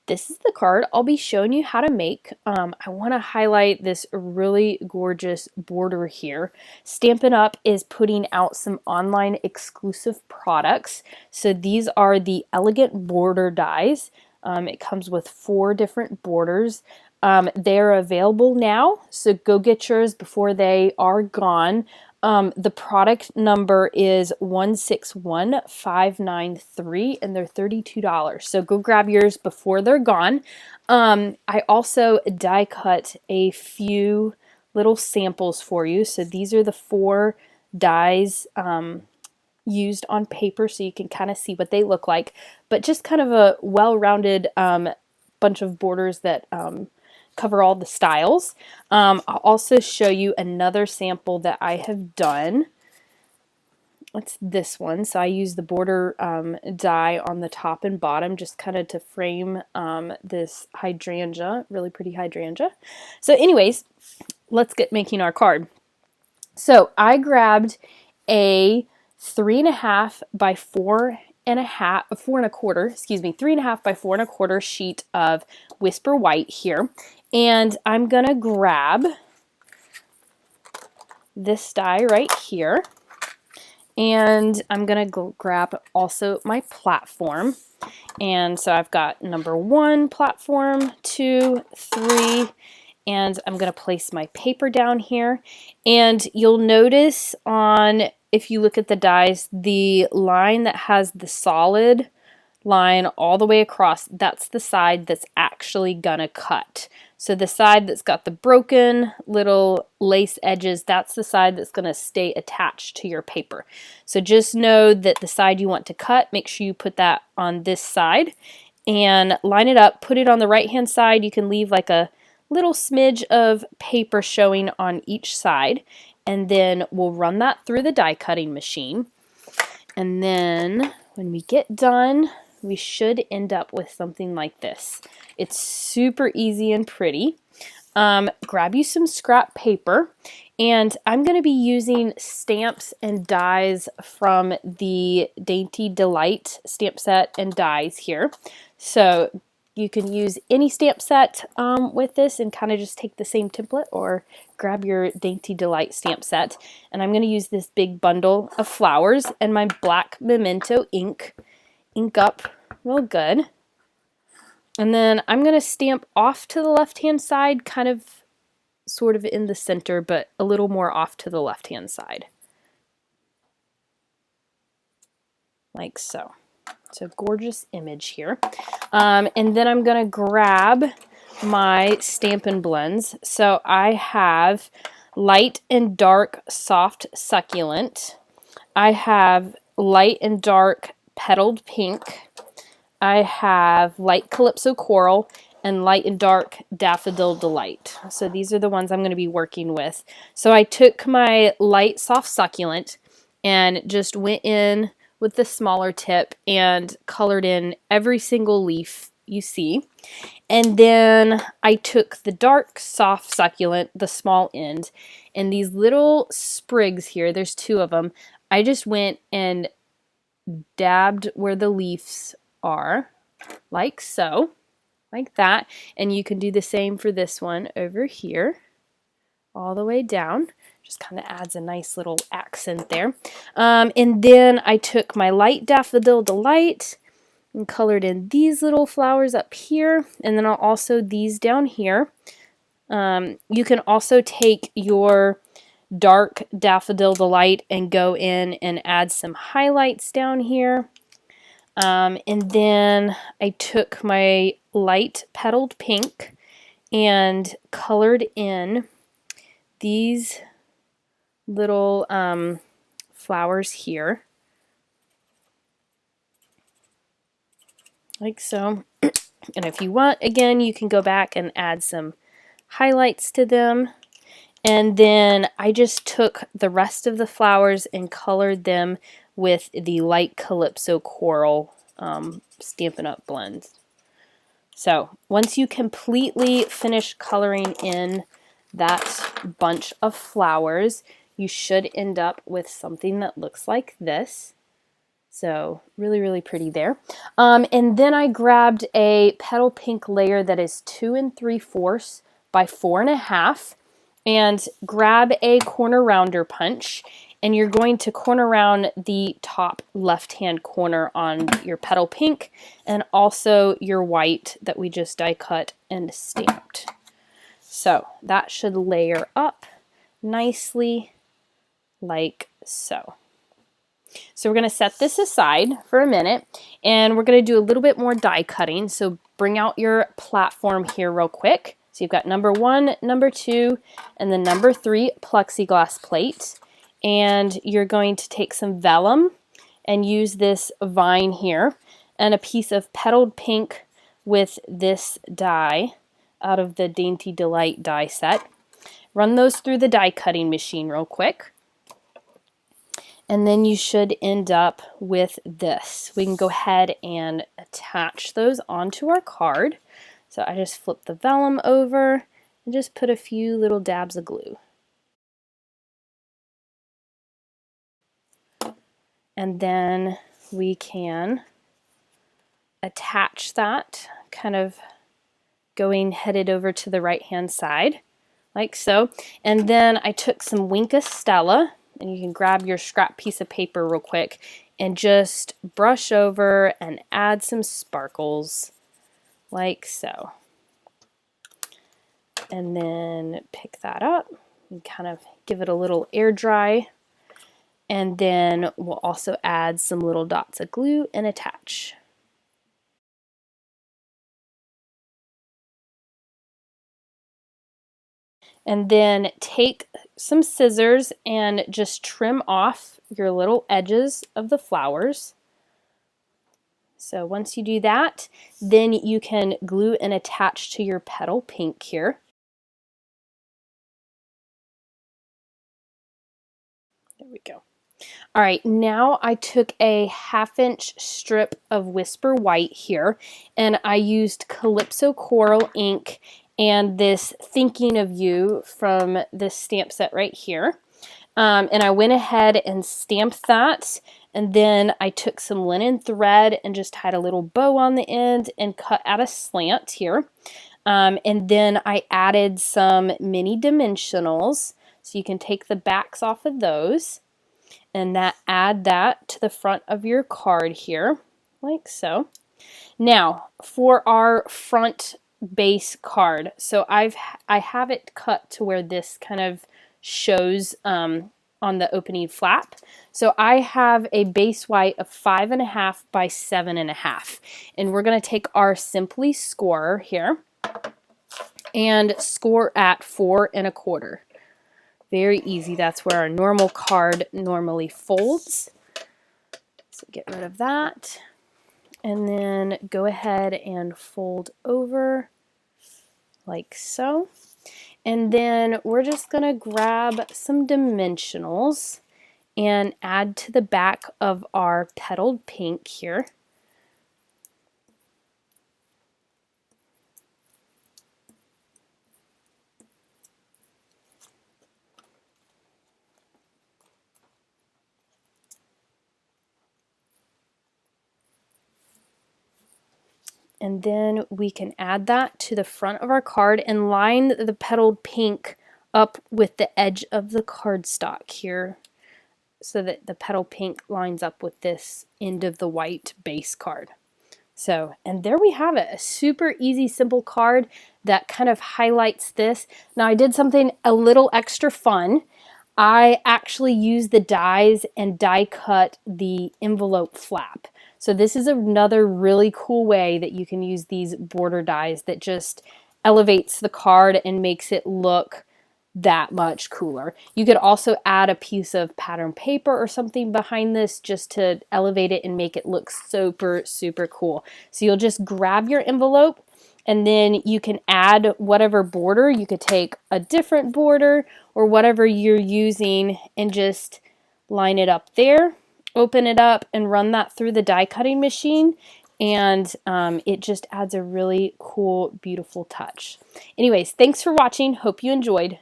this is the card I'll be showing you how to make. I want to highlight this really gorgeous border here. Stampin' Up! Is putting out some online exclusive products. So these are the Elegant Border dies. It comes with 4 different borders. They're available now, so go get yours before they are gone. The product number is 161593 and they're $32. So go grab yours before they're gone. I also die cut a few little samples for you. So these are the 4 dies used on paper, so you can kind of see what they look like, but just kind of a well-rounded bunch of borders that cover all the styles. I'll also show you another sample that I have done. It's this one. So I use the border die on the top and bottom just kind of to frame this hydrangea, really pretty hydrangea. So anyways, let's get making our card. So I grabbed a 3.5 by 3.5 by 4.25 sheet of Whisper White here. And I'm gonna grab this die right here. And I'm gonna grab also my platform. And so I've got number 1 platform, 2, 3, and I'm gonna place my paper down here. And you'll notice if you look at the dies, the line that has the solid line all the way across, that's the side that's actually gonna cut. So the side that's got the broken little lace edges, that's the side that's gonna stay attached to your paper. So just know that the side you want to cut, make sure you put that on this side and line it up, put it on the right hand side. You can leave like a little smidge of paper showing on each side, and then we'll run that through the die cutting machine. And then when we get done, we should end up with something like this. It's super easy and pretty. Grab you some scrap paper, and I'm going to be using stamps and dies from the Dainty Delight stamp set and dies here. So you can use any stamp set with this and kind of just take the same template, or grab your Dainty Delight stamp set. And I'm going to use this big bundle of flowers and my black Memento ink up real good. And then I'm going to stamp off to the left-hand side, kind of sort of in the center, but a little more off to the left-hand side. Like so. So gorgeous image here. And then I'm going to grab my Stampin' blends. So I have light and dark soft succulent. I have light and dark petaled pink. I have light Calypso Coral and light and dark Daffodil Delight. So these are the ones I'm going to be working with. So I took my light soft succulent and just went in with the smaller tip and colored in every single leaf you see. And then I took the dark soft succulent, the small end, and these little sprigs here, there's 2 of them, I just went and dabbed where the leaves are, like so, like that. And you can do the same for this one over here, all the way down. Just kind of adds a nice little accent there. And then I took my light Daffodil Delight and colored in these little flowers up here, and then I'll also these down here. You can also take your dark Daffodil Delight and go in and add some highlights down here. And then I took my light petaled pink and colored in these little flowers here, like so. And if you want, again, you can go back and add some highlights to them. And then I just took the rest of the flowers and colored them with the light Calypso Coral Stampin' Up! Blends. So once you completely finish coloring in that bunch of flowers, you should end up with something that looks like this. So really, really pretty there. And then I grabbed a petal pink layer that is 2 3/4 by 4.5, and grab a corner rounder punch, and you're going to corner round the top left-hand corner on your petal pink and also your white that we just die cut and stamped. So that should layer up nicely like so. So we're going to set this aside for a minute, and we're going to do a little bit more die cutting. So bring out your platform here real quick. So you've got number 1, number 2, and the number 3 plexiglass plate. And you're going to take some vellum and use this vine here and a piece of petaled pink with this die out of the Dainty Delight die set. Run those through the die cutting machine real quick. And then you should end up with this. We can go ahead and attach those onto our card. So I just flip the vellum over and just put a few little dabs of glue. And then we can attach that, kind of headed over to the right hand side, like so. And then I took some Wink Stella, and you can grab your scrap piece of paper real quick and just brush over and add some sparkles like so. And then pick that up and kind of give it a little air dry. And then we'll also add some little dots of glue and attach. And then take some scissors and just trim off your little edges of the flowers. So once you do that, then you can glue and attach to your petal pink here. There we go. All right, now I took a 1/2-inch strip of Whisper White here, and I used Calypso Coral ink and this Thinking of You from this stamp set right here. And I went ahead and stamped that, and then I took some linen thread and just tied a little bow on the end and cut out a slant here. And then I added some mini dimensionals, so you can take the backs off of those and add that to the front of your card here, like so. Now, for our front base card, so I have it cut to where this kind of shows on the opening flap. So I have a base white of 5.5 by 7.5, and we're going to take our Simply scorer here and score at 4 1/4. Very easy. That's where our normal card normally folds. So get rid of that. And then go ahead and fold over like so. And then we're just going to grab some dimensionals and add to the back of our petaled pink here. And then we can add that to the front of our card and line the petaled pink up with the edge of the cardstock here so that the petal pink lines up with this end of the white base card. So, and there we have it, a super easy, simple card that kind of highlights this. Now I did something a little extra fun. I actually used the dies and die cut the envelope flap. So this is another really cool way that you can use these border dies that just elevates the card and makes it look that much cooler. You could also add a piece of pattern paper or something behind this just to elevate it and make it look super, super cool. So you'll just grab your envelope and then you can add whatever border. You could take a different border or whatever you're using and just line it up there. Open it up and run that through the die cutting machine, and it just adds a really cool, beautiful touch. Anyways, thanks for watching. Hope you enjoyed.